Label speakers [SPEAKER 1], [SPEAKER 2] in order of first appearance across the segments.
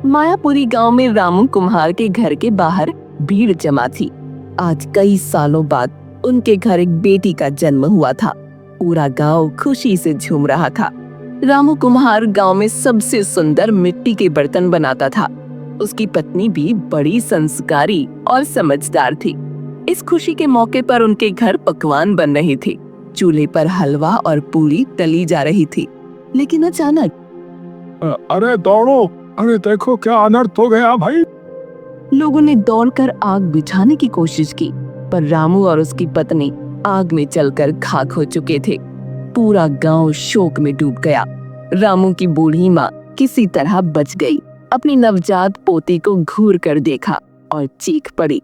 [SPEAKER 1] मायापुरी गांव में रामू कुम्हार के घर के बाहर भीड़ जमा थी। आज कई सालों बाद उनके घर एक बेटी का जन्म हुआ था। पूरा गांव खुशी से झूम रहा था। रामू कुम्हार गांव में सबसे सुंदर मिट्टी के बर्तन बनाता था। उसकी पत्नी भी बड़ी संस्कारी और समझदार थी। इस खुशी के मौके पर उनके घर पकवान बन रही थी। चूल्हे पर हलवा और पूरी तली जा रही थी। लेकिन अचानक
[SPEAKER 2] अरे दौड़ो, अरे देखो क्या अनर्थ हो गया भाई।
[SPEAKER 1] लोगों ने दौड़कर आग बुझाने की कोशिश की, पर रामू और उसकी पत्नी आग में जलकर खाक हो चुके थे। पूरा गांव शोक में डूब गया। रामू की बूढ़ी माँ किसी तरह बच गई। अपनी नवजात पोती को घूर कर देखा और चीख पड़ी,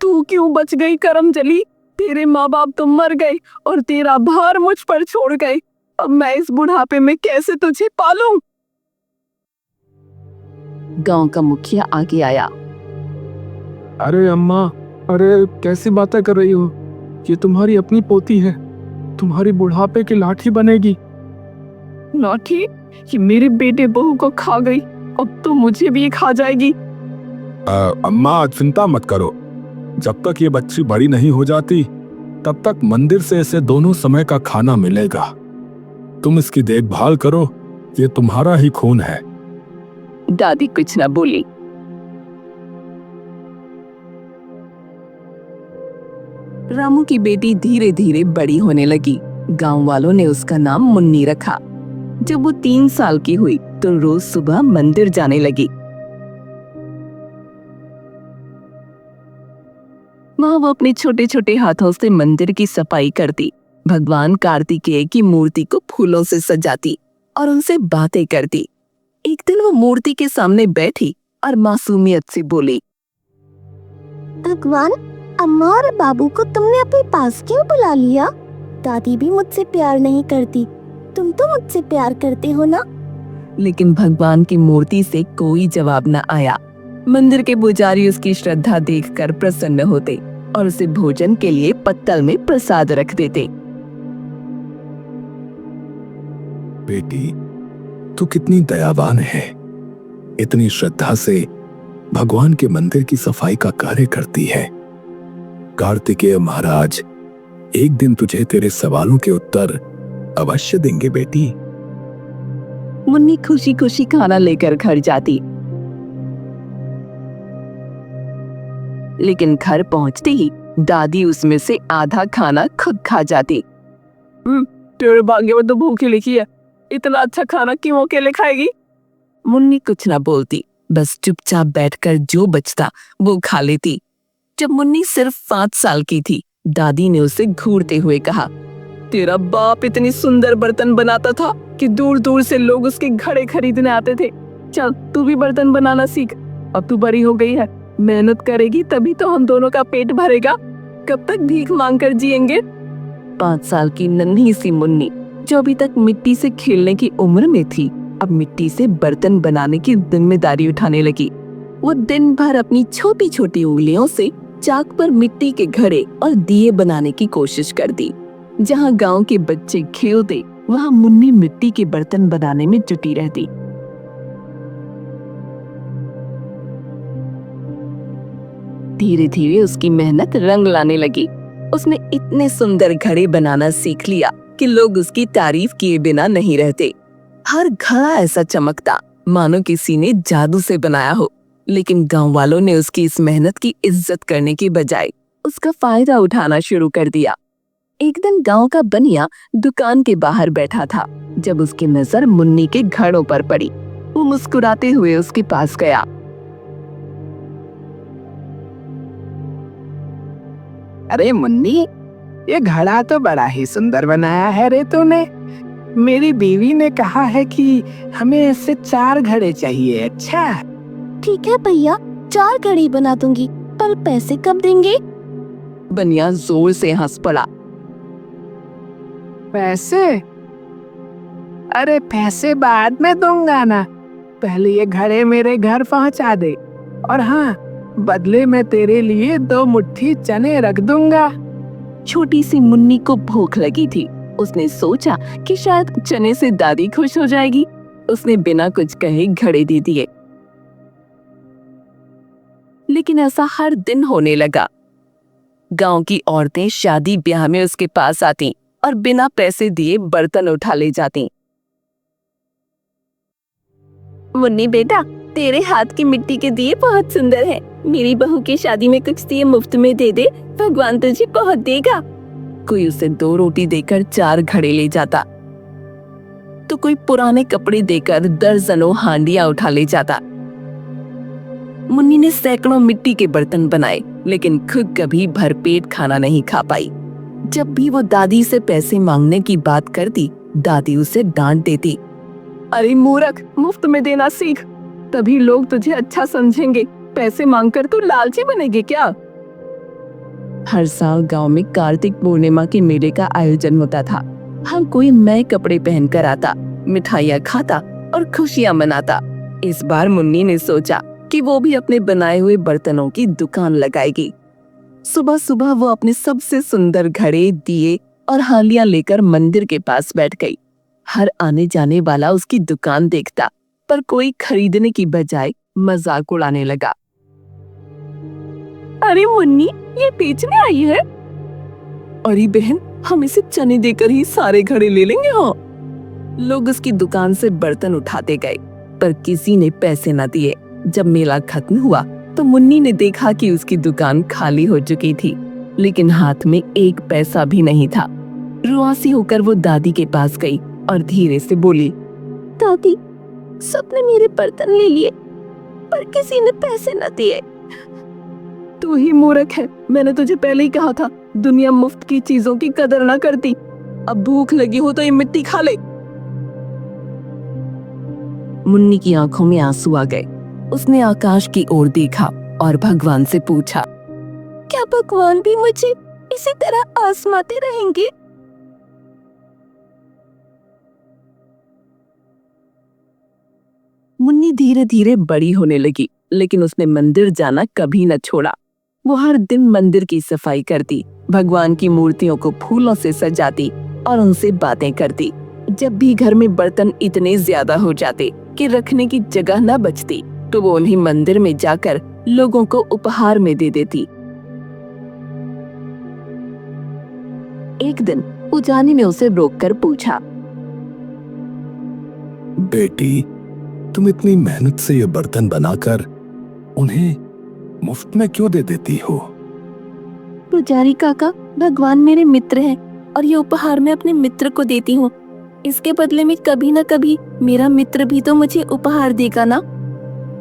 [SPEAKER 1] तू क्यों बच गई करमजली? तेरे माँ बाप तो मर गए और तेरा भार मुझ पर छोड़ गए। अब मैं इस बुढ़ापे में कैसे तुझे पालूं? गांव का मुखिया आगे आया।
[SPEAKER 2] अरे अम्मा, अरे कैसी बातें कर रही हो? ये तुम्हारी अपनी पोती है, तुम्हारी बुढ़ापे की लाठी बनेगी।
[SPEAKER 1] लाठी? ये मेरे बेटे बहू को खा गई, अब तो मुझे भी खा जाएगी।
[SPEAKER 2] अम्मा चिंता मत करो, जब तक ये बच्ची बड़ी नहीं हो जाती तब तक मंदिर से इसे दोनों समय का खाना मिलेगा। तुम इसकी देखभाल करो, ये तुम्हारा ही खून है।
[SPEAKER 1] दादी कुछ न बोली। रामू की बेटी धीरे धीरे बड़ी होने लगी। गांव वालों ने उसका नाम मुन्नी रखा। जब वो 3 साल की हुई तो रोज सुबह मंदिर जाने लगी। वहाँ वो अपने छोटे छोटे हाथों से मंदिर की सफाई करती, भगवान कार्तिकेय की मूर्ति को फूलों से सजाती और उनसे बातें करती। एक दिन वो मूर्ति के सामने बैठी और मासूमियत से बोली,
[SPEAKER 3] भगवान, अम्मा और बाबू को तुमने अपने पास क्यों बुला लिया? दादी भी मुझसे प्यार नहीं करती, तुम तो मुझसे प्यार करते हो ना?
[SPEAKER 1] लेकिन भगवान की मूर्ति से कोई जवाब न आया। मंदिर के पुजारी उसकी श्रद्धा देखकर प्रसन्न होते और उसे भोजन के लिए पत्तल में प्रसाद रख देते।
[SPEAKER 2] बेटी, तू कितनी दयावान है, इतनी श्रद्धा से भगवान के मंदिर की सफाई का कार्य करती है। कार्तिकेय महाराज एक दिन तुझे तेरे सवालों के उत्तर अवश्य देंगे बेटी।
[SPEAKER 1] मुन्नी खुशी खुशी खाना लेकर घर जाती, लेकिन घर पहुंचते ही दादी उसमें से आधा खाना खुद खा जाती। तेरे भाग्य में तो भूखी लिखी है, इतना अच्छा खाना क्यों अकेले खाएगी? मुन्नी कुछ ना बोलती, बस चुपचाप बैठकर जो बचता वो खा लेती। जब मुन्नी सिर्फ 5 साल की थी, दादी ने उसे घूरते हुए कहा, तेरा बाप इतनी सुंदर बर्तन बनाता था कि दूर दूर से लोग उसके घड़े खरीदने आते थे। चल तू भी बर्तन बनाना सीख, अब तू बड़ी हो गई है, मेहनत करेगी तभी तो हम दोनों का पेट भरेगा। कब तक भीख मांगकर जिएंगे? 5 साल की नन्ही सी मुन्नी, जो अभी तक मिट्टी से खेलने की उम्र में थी, अब मिट्टी से बर्तन बनाने की जिम्मेदारी उठाने लगी। वो दिन भर अपनी छोटी छोटी उंगलियों से चाक पर मिट्टी के घड़े और दिए बनाने की कोशिश करती। जहाँ गांव के बच्चे खेलते, वहाँ मुन्नी मिट्टी के बर्तन बनाने में जुटी रहती। धीरे धीरे उसकी मेहनत रंग लाने लगी। उसने इतने सुंदर घड़े बनाना सीख लिया कि लोग उसकी तारीफ किए बिना नहीं रहते। हर घड़ा ऐसा चमकता मानो किसी ने जादू से बनाया हो। लेकिन गांव वालों ने उसकी इस मेहनत की इज्जत करने की बजाय उसका फायदा उठाना शुरू कर दिया। एक दिन गांव का बनिया दुकान के बाहर बैठा था। जब उसकी नजर मुन्नी के घड़ों पर पड़ी, वो मुस्कुराते हुए उसके पास गया।
[SPEAKER 4] अरे मुन्नी, ये घड़ा तो बड़ा ही सुंदर बनाया है रे तूने। मेरी बीवी ने कहा है कि हमें इससे 4 घड़े चाहिए। अच्छा
[SPEAKER 3] ठीक है भैया, 4 घड़ी बना दूंगी, पर पैसे कब देंगे?
[SPEAKER 1] बनिया जोर से हंस पड़ा।
[SPEAKER 4] पैसे? अरे पैसे बाद में दूंगा ना, पहले ये घड़े मेरे घर पहुंचा दे, और हाँ, बदले में तेरे लिए 2 मुट्ठी चने रख दूंगा।
[SPEAKER 1] छोटी सी मुन्नी को भूख लगी थी। उसने सोचा कि शायद चने से दादी खुश हो जाएगी। उसने बिना कुछ कहे घड़े दे दिए। लेकिन ऐसा हर दिन होने लगा। गांव की औरतें शादी ब्याह में उसके पास आती और बिना पैसे दिए बर्तन उठा ले जाती। मुन्नी बेटा, तेरे हाथ की मिट्टी के दिए बहुत सुंदर हैं। मेरी बहू की शादी में कुछ दिए मुफ्त में दे दे, भगवान तुझे बहुत देगा। कोई उसे 2 रोटी देकर 4 घड़े ले जाता, तो कोई पुराने कपड़े देकर दर्जनों हांडियां उठा ले जाता। मुन्नी ने सैकड़ों मिट्टी के बर्तन बनाए, लेकिन खुद कभी भरपेट खाना नहीं खा पाई। जब भी वो दादी से पैसे मांगने की बात करती, दादी उसे डांट देती। अरे मूर्ख, मुफ्त में देना सीख, तभी लोग तुझे अच्छा समझेंगे। पैसे मांगकर तू लालची बनेगी क्या? हर साल गांव में कार्तिक पूर्णिमा के मेले का आयोजन होता था। हर कोई नए कपड़े पहनकर आता, मिठाइयाँ खाता और खुशियाँ मनाता। इस बार मुन्नी ने सोचा कि वो भी अपने बनाए हुए बर्तनों की दुकान लगाएगी। सुबह सुबह वो अपने सबसे सुंदर घड़े, दिए और हांडियां लेकर मंदिर के पास बैठ गई। हर आने जाने वाला उसकी दुकान देखता, पर कोई खरीदने की बजाय मजाक उड़ाने लगा। अरे मुन्नी, ये बेचने आई है? अरे बहन, हम इसे चने देकर ही सारे घड़े ले लेंगे। हाँ। लोग उसकी दुकान से बर्तन उठाते गए, पर किसी ने पैसे न दिए। जब मेला खत्म हुआ तो मुन्नी ने देखा कि उसकी दुकान खाली हो चुकी थी, लेकिन हाथ में 1 पैसा भी नहीं था। रुआसी होकर वो दादी के पास गई और धीरे से बोली,
[SPEAKER 3] दादी, सबने मेरे बर्तन ले लिए, पर किसी ने पैसे न दिए।
[SPEAKER 1] तू ही मूर्ख है, मैंने तुझे पहले ही कहा था, दुनिया मुफ्त की चीजों की कदर ना करती। अब भूख लगी हो तो ये मिट्टी खा ले। मुन्नी की आंखों में आंसू आ गए। उसने आकाश की ओर देखा और भगवान से पूछा,
[SPEAKER 3] क्या भगवान भी मुझे इसी तरह आजमाते रहेंगे?
[SPEAKER 1] मुन्नी धीरे धीरे बड़ी होने लगी, लेकिन उसने मंदिर जाना कभी न छोड़ा। वो हर दिन मंदिर की सफाई करती, भगवान की मूर्तियों को फूलों से सजाती और उनसे बातें करती। जब भी घर में बर्तन इतने ज्यादा हो जाते कि रखने की जगह न बचती, तो वो उन्हीं मंदिर में जाकर लोगों को उपहार में दे देती। एक दिन पुजारी ने उसे रोककर पूछा,
[SPEAKER 2] बेटी, तुम इतनी मेहनत से ये बर्तन बनाकर उन्हें मुफ्त में क्यों दे देती हो?
[SPEAKER 3] पुजारी काका, भगवान मेरे मित्र हैं और ये उपहार मैं अपने मित्र को देती हूँ। इसके बदले में कभी न कभी मेरा मित्र भी तो मुझे उपहार देगा ना।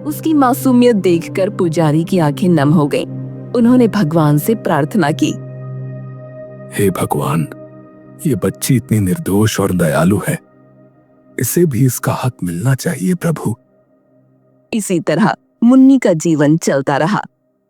[SPEAKER 1] उसकी मासूमियत देखकर पुजारी की आंखें नम हो गईं। उन्होंने भगवान से प्रार्थना की,
[SPEAKER 2] हे भगवान, ये बच्ची इतनी निर्दोष और दयालु है, इसे भी इसका हक मिलना चाहिए प्रभु।
[SPEAKER 1] इसी तरह मुन्नी का जीवन चलता रहा।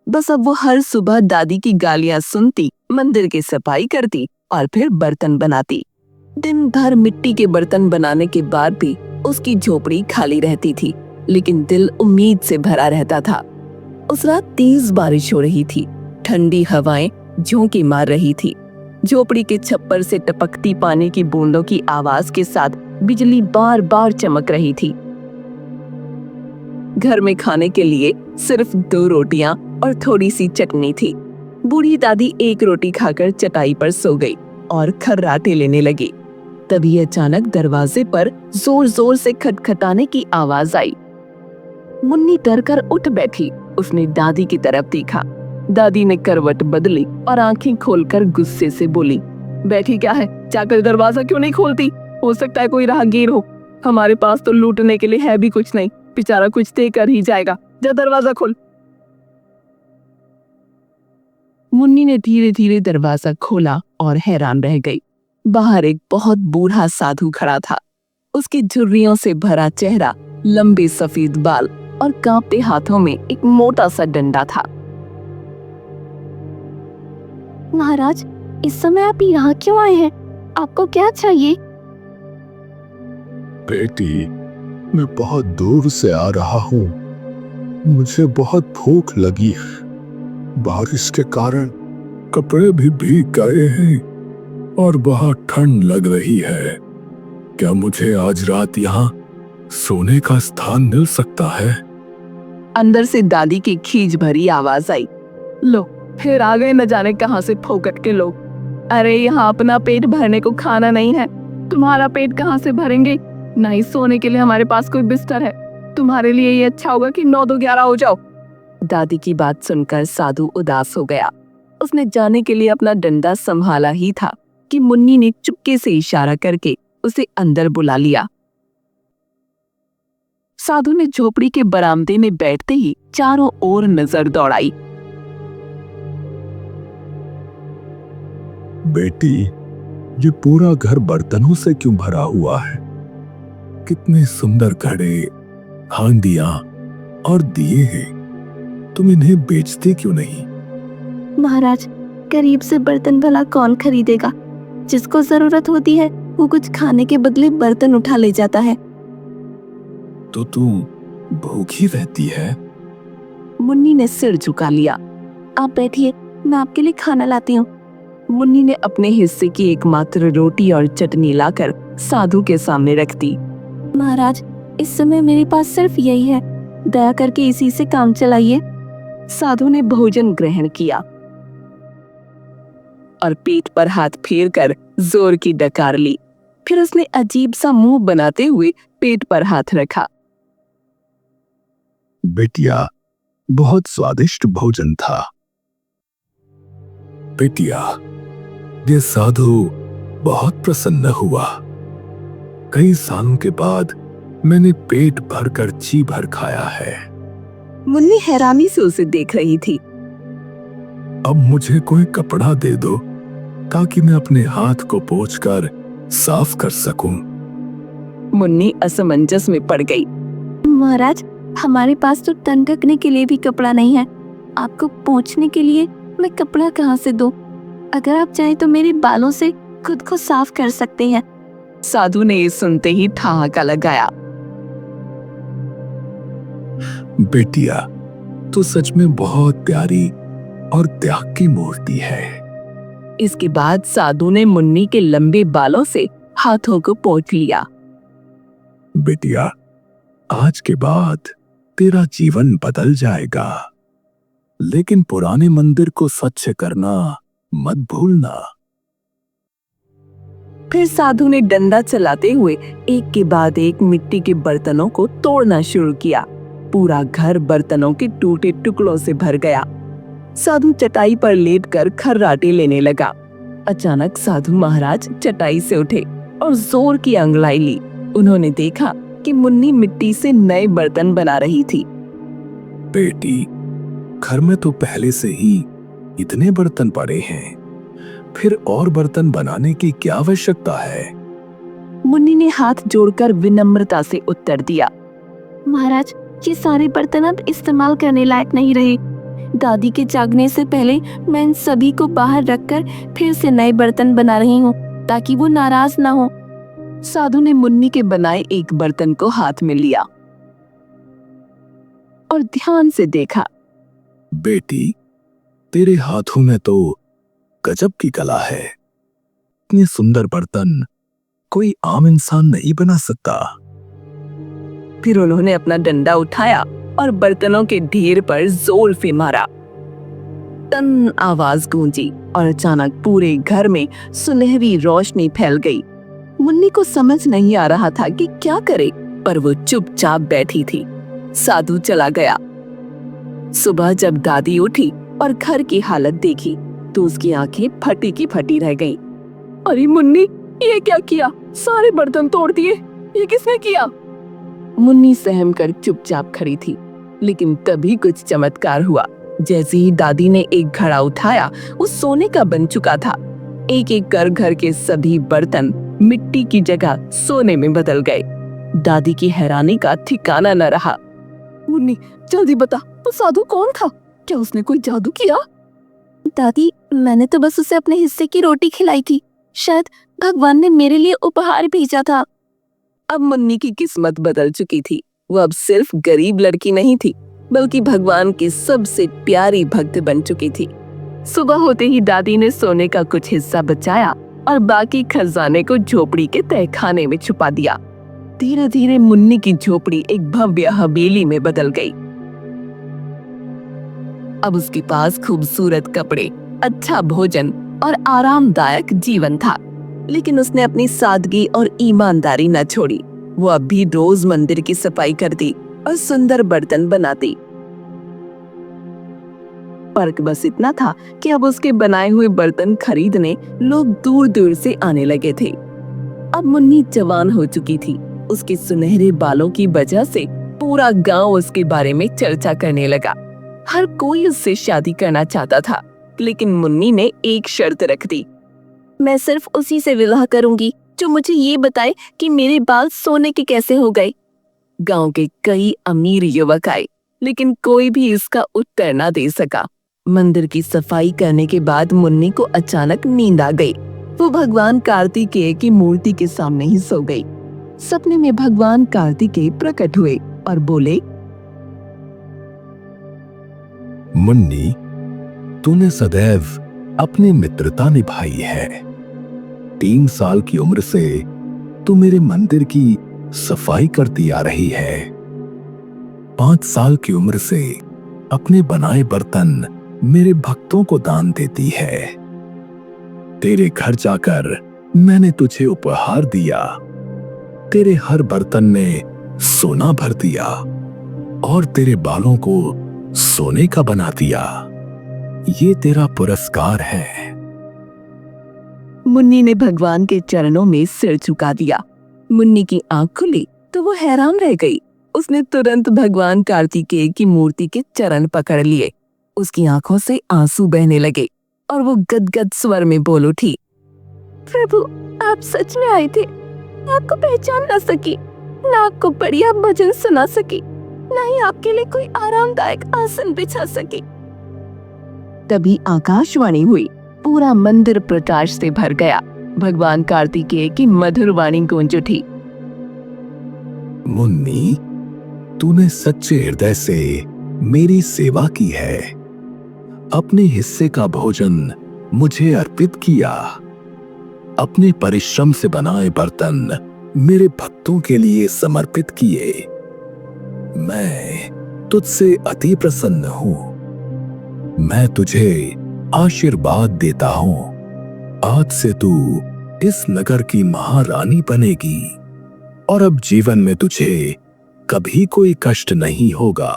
[SPEAKER 1] बस अब वो हर सुबह दादी की गालियां सुनती, मंदिर की सफाई करती और फिर बर्तन बनाती। दिन भर मिट्टी के बर्तन बनाने के बाद भी उसकी झोपड़ी खाली रहती थी, लेकिन दिल उम्मीद से भरा रहता था। उस रात तेज बारिश हो रही थी, ठंडी हवाएं झोंके मार रही थी। झोपड़ी के छप्पर से टपकती पानी की बूंदों की आवाज के साथ बिजली बार बार चमक रही थी। घर में खाने के लिए सिर्फ 2 रोटियां और थोड़ी सी चटनी थी। बूढ़ी दादी 1 रोटी खाकर चटाई पर सो गई और खर्राटे लेने लगी। तभी अचानक दरवाजे पर जोर जोर से खटखटाने की आवाज आई। मुन्नी डर कर उठ बैठी। उसने दादी की तरफ देखा। दादी ने करवट बदली और आंखें खोलकर गुस्से से बोली, बैठी क्या है, जाकर दरवाजा क्यों नहीं खोलती? हो सकता है कोई राहगीर हो। हमारे पास तो लूटने के लिए है भी कुछ नहीं, बेचारा कुछ दे कर ही जाएगा। जा दरवाजा खोल। मुन्नी ने धीरे धीरे दरवाजा खोला और हैरान रह गई। बाहर एक बहुत बूढ़ा साधु खड़ा था। उसकी झुर्रियों से भरा चेहरा, लंबे सफेद बाल और कांपते हाथों में एक मोटा सा डंडा था।
[SPEAKER 3] महाराज, इस समय आप यहाँ क्यों आए हैं? आपको क्या चाहिए?
[SPEAKER 5] बेटी, मैं बहुत दूर से आ रहा हूँ। मुझे बहुत भूख लगी है। बारिश के कारण
[SPEAKER 2] कपड़े भी भीग गए हैं और बहुत ठंड लग रही है। क्या मुझे आज रात यहाँ सोने का स्थान मिल सकता है?
[SPEAKER 1] अंदर से दादी की खीज भरी आवाज आई, लो फिर आ गए न जाने कहां से फोकट के लोग। अरे यहाँ अपना पेट भरने को खाना नहीं है, तुम्हारा पेट कहाँ से भरेंगे? नहीं सोने के लिए हमारे पास कोई बिस्तर है। तुम्हारे लिए ये अच्छा होगा कि 9-2-11 हो जाओ। दादी की बात सुनकर साधु उदास हो गया। उसने जाने के लिए अपना डंडा संभाला ही था कि मुन्नी ने चुपके से इशारा करके उसे अंदर बुला लिया। साधु ने झोपड़ी के बरामदे में बैठते ही चारों ओर नजर दौड़ाई।
[SPEAKER 5] बेटी, ये पूरा घर बर्तनों से क्यों भरा हुआ है? कितने सुंदर घड़े, हांडियां और दिए हैं। तुम इन्हें बेचते क्यों नहीं?
[SPEAKER 3] महाराज, गरीब से बर्तन भला कौन खरीदेगा? जिसको जरूरत होती है वो कुछ खाने के बदले बर्तन उठा ले जाता है।
[SPEAKER 2] तो तू भूखी रहती है?
[SPEAKER 1] मुन्नी ने सिर झुका लिया।
[SPEAKER 3] आप बैठिए, मैं आपके लिए खाना लाती हूँ।
[SPEAKER 1] मुन्नी ने अपने हिस्से की एकमात्र रोटी और चटनी लाकर साधु के सामने रख दी।
[SPEAKER 3] महाराज, इस समय मेरे पास सिर्फ यही है, दया करके इसी से काम चलाइए।
[SPEAKER 1] साधु ने भोजन ग्रहण किया और पीठ पर हाथ फेरकर जोर की डकार ली। फिर उसने अजीब सा मुंह बनाते हुए पेट पर हाथ रखा।
[SPEAKER 5] बेटिया, बहुत स्वादिष्ट भोजन था।
[SPEAKER 2] बेटिया, ये साधु बहुत प्रसन्न हुआ। कई सालों के बाद मैंने पेट भरकर जी भर खाया है।
[SPEAKER 1] मुन्नी हैरानी से उसे देख रही थी।
[SPEAKER 2] अब मुझे कोई कपड़ा दे दो ताकि मैं अपने हाथ को पोंछकर साफ कर सकूं।
[SPEAKER 1] मुन्नी असमंजस में पड़ गई।
[SPEAKER 3] महाराज, हमारे पास तो तन ढकने के लिए भी कपड़ा नहीं है, आपको पोंछने के लिए मैं कपड़ा कहाँ से दूं? अगर आप चाहें तो मेरे बालों से खुद को साफ कर सकते हैं।
[SPEAKER 1] साधु ने ये सुनते ही ठहाका लगाया।
[SPEAKER 2] बेटिया, तू सच में बहुत प्यारी और त्याग की मूर्ति है।
[SPEAKER 1] इसके बाद साधु ने मुन्नी के लंबे बालों से हाथों को पोंछ लिया।
[SPEAKER 2] बेटिया, आज के बाद तेरा जीवन बदल जाएगा, लेकिन पुराने मंदिर को स्वच्छ करना मत भूलना।
[SPEAKER 1] फिर साधु ने डंडा चलाते हुए एक के बाद एक मिट्टी के बर्तनों को तोड़ना शुरू किया। पूरा घर बर्तनों के टूटे टुकड़ों से भर गया। साधु चटाई पर लेटकर खर्राटे लेने लगा। अचानक साधु महाराज चटाई से उठे और जोर की अंगड़ाई ली। उन्होंने देखा कि मुन्नी मिट्टी से नए बर्तन बना रही थी।
[SPEAKER 2] बेटी, घर में तो पहले से ही इतने बर्तन पड़े हैं, फिर और बर्तन बनाने की क्या आवश्यकता है?
[SPEAKER 1] मुन्नी ने हाथ जोड़कर विनम्रता से उत्तर दिया।
[SPEAKER 3] महाराज, ये सारे बर्तन अब इस्तेमाल करने लायक नहीं रहे। दादी के जागने से पहले मैं इन सभी को बाहर रखकर फिर से नए बर्तन बना रही हूँ, ताकि वो नाराज ना हो।
[SPEAKER 1] साधु ने मुन्नी के बनाए एक बर्तन को हाथ में लिया और ध्यान से देखा।
[SPEAKER 2] बेटी, तेरे हाथों में तो गजब की कला है। इतने सुंदर बर्तन कोई आम इंसान नहीं बना सकता।
[SPEAKER 1] फिर उन्होंने अपना डंडा उठाया और बर्तनों के ढेर पर जोर से मारा। टन आवाज गूंजी और अचानक पूरे घर में सुनहरी रोशनी फैल गई। मुन्नी को समझ नहीं आ रहा था कि क्या करे, पर वो चुपचाप बैठी थी। साधु चला गया। सुबह जब दादी उठी और घर की हालत देखी तो उसकी आंखें फटी की फटी रह गईं। अरे मुन्नी, ये क्या किया? सारे बर्तन तोड़ दिए। ये किसने किया? मुन्नी सहम कर चुपचाप खड़ी थी, लेकिन तभी कुछ चमत्कार हुआ। जैसे ही दादी ने एक घड़ा उठाया, वो सोने का बन चुका था। एक एक कर घर के सभी बर्तन मिट्टी की जगह सोने में बदल गए। दादी की हैरानी का ठिकाना न रहा। मुन्नी, जल्दी बता, तो साधु कौन था? क्या उसने कोई जादू किया?
[SPEAKER 3] दादी, मैंने तो बस उसे अपने हिस्से की रोटी खिलाई थी। शायद भगवान ने मेरे लिए उपहार भेजा था।
[SPEAKER 1] अब मुन्नी की किस्मत बदल चुकी थी। वो अब सिर्फ गरीब लड़की नहीं थी, बल्कि भगवान की सबसे प्यारी भक्त बन चुकी थी। सुबह होते ही दादी ने सोने का कुछ हिस्सा बचाया और बाकी खजाने को झोपड़ी के तहखाने में छुपा दिया। धीरे धीरे मुन्नी की झोपड़ी एक भव्य हवेली में बदल गई। अब उसके पास खूबसूरत कपड़े, अच्छा भोजन और आरामदायक जीवन था, लेकिन उसने अपनी सादगी और ईमानदारी न छोड़ी। वो अब भी रोज मंदिर की सफाई करती और सुंदर बर्तन बनाती। फर्क बस इतना था कि अब उसके बनाए हुए बर्तन खरीदने लोग दूर दूर से आने लगे थे। अब मुन्नी जवान हो चुकी थी। उसके सुनहरे बालों की वजह से पूरा गांव उसके बारे में चर्चा करने लगा। हर कोई उससे शादी करना चाहता था, लेकिन मुन्नी ने एक शर्त रख दी।
[SPEAKER 3] मैं सिर्फ उसी से विवाह करूंगी जो मुझे ये बताए कि मेरे बाल सोने के कैसे हो गए।
[SPEAKER 1] गांव के कई अमीर युवक आए, लेकिन कोई भी इसका उत्तर न दे सका। मंदिर की सफाई करने के बाद मुन्नी को अचानक नींद आ गई। वो भगवान कार्तिकेय की मूर्ति के सामने ही सो गई। सपने में भगवान कार्तिकेय प्रकट हुए और बोले,
[SPEAKER 5] मुन्नी, तूने सदैव अपनी मित्रता निभाई है। 3 साल की उम्र से तू मेरे मंदिर की सफाई करती आ रही है। 5 साल की उम्र से अपने बनाए बर्तन मेरे भक्तों को दान देती है। तेरे घर जाकर मैंने तुझे उपहार दिया। तेरे हर बर्तन में सोना भर दिया और तेरे बालों को सोने का बना दिया। ये तेरा पुरस्कार है।
[SPEAKER 1] मुन्नी ने भगवान के चरणों में सिर झुका दिया। मुन्नी की आंख खुली तो वो हैरान रह गई। उसने तुरंत भगवान कार्तिकेय की मूर्ति के चरण पकड़ लिए। उसकी आंखों से आंसू बहने लगे और वो गदगद स्वर में बोल उठी,
[SPEAKER 3] प्रभु, आप सच में आए थे। आपको पहचान न सकी, न आपको बढ़िया भजन सुना सकी, न ही आपके लिए कोई आरामदायक आसन बिछा सकी।
[SPEAKER 1] तभी आकाशवाणी हुई। पूरा मंदिर प्रकाश से भर गया। भगवान कार्तिकेय की मधुर वाणी गूंज उठी।
[SPEAKER 5] मुन्नी, तूने सच्चे हृदय से मेरी सेवा की है। अपने हिस्से का भोजन मुझे अर्पित किया। अपने परिश्रम से बनाए बर्तन मेरे भक्तों के लिए समर्पित किए। मैं तुझसे अति प्रसन्न हूं। मैं तुझे आशीर्वाद देता हूं। आज से तू इस नगर की महारानी बनेगी और अब जीवन में तुझे कभी कोई कष्ट नहीं होगा।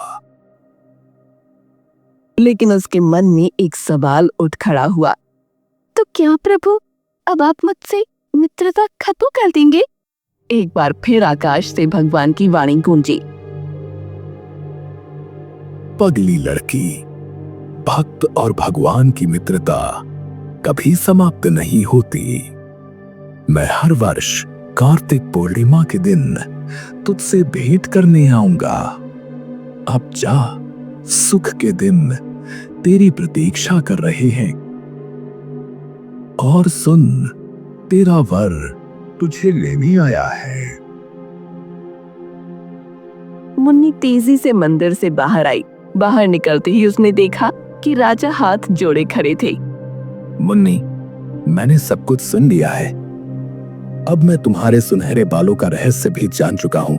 [SPEAKER 1] लेकिन उसके मन में एक सवाल उठ खड़ा हुआ।
[SPEAKER 3] तो क्या प्रभु, अब आप मुझसे मित्रता खत्म कर देंगे?
[SPEAKER 1] एक बार फिर आकाश से भगवान की वाणी गूंजी।
[SPEAKER 5] पगली लड़की, भक्त और भगवान की मित्रता कभी समाप्त नहीं होती। मैं हर वर्ष कार्तिक पूर्णिमा के दिन तुझसे भेंट करने आऊंगा। अब जा, सुख के दिन तेरी प्रतीक्षा कर रहे हैं। और सुन, तेरा वर तुझे लेने आया है।
[SPEAKER 1] मुन्नी तेजी से मंदिर से बाहर आई। बाहर निकलते ही उसने देखा कि राजा हाथ जोड़े खड़े थे।
[SPEAKER 5] मुन्नी, मैंने सब कुछ सुन लिया है। अब मैं तुम्हारे सुनहरे बालों का रहस्य भी जान चुका हूं।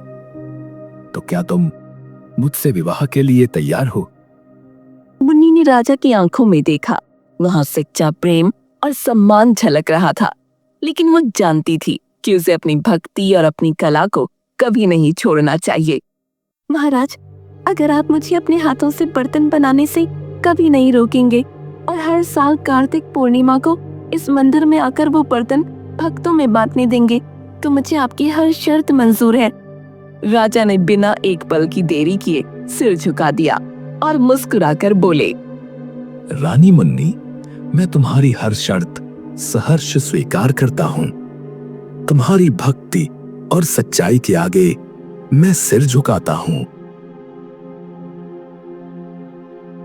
[SPEAKER 5] तो क्या तुम मुझसे विवाह के लिए तैयार हो?
[SPEAKER 1] मुन्नी ने राजा की आंखों में देखा। वहां सच्चा प्रेम और सम्मान झलक रहा था, लेकिन वो जानती थी कि उसे अपनी भक्ति और अपनी कला को कभी नहीं छोड़ना चाहिए।
[SPEAKER 3] महाराज, अगर आप मुझे अपने हाथों से बर्तन बनाने से कभी नहीं रोकेंगे और हर साल कार्तिक पूर्णिमा को इस मंदिर में आकर वो बर्तन भक्तों में बांटने देंगे, तो मुझे आपकी हर शर्त मंजूर है।
[SPEAKER 1] राजा ने बिना एक पल की देरी किए सिर झुका दिया और मुस्कुराकर बोले,
[SPEAKER 5] रानी मुन्नी, मैं तुम्हारी हर शर्त सहर्ष स्वीकार करता हूं। तुम्हारी भक्ति और सच्चाई के आगे मैं सिर झुकाता हूं।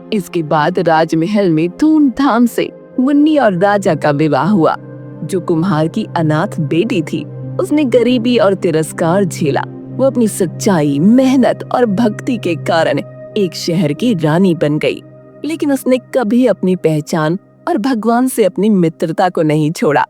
[SPEAKER 1] इसके बाद राजमहल में धूमधाम से मुन्नी और राजा का विवाह हुआ। जो कुम्हार की अनाथ बेटी थी, उसने गरीबी और तिरस्कार झेला। वो अपनी सच्चाई, मेहनत और भक्ति के कारण एक शहर की रानी बन गई। लेकिन उसने कभी अपनी पहचान और भगवान से अपनी मित्रता को नहीं छोड़ा।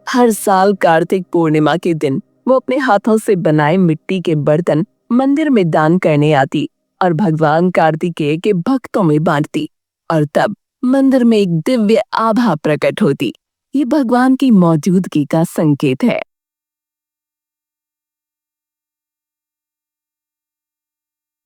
[SPEAKER 1] हर साल कार्तिक पूर्णिमा के दिन वो अपने हाथों से बनाए मिट्टी के बर्तन मंदिर में दान करने आती और भगवान कार्तिकेय के भक्तों में बांटती। और तब मंदिर में एक दिव्य आभा प्रकट होती। ये भगवान की मौजूदगी का संकेत है।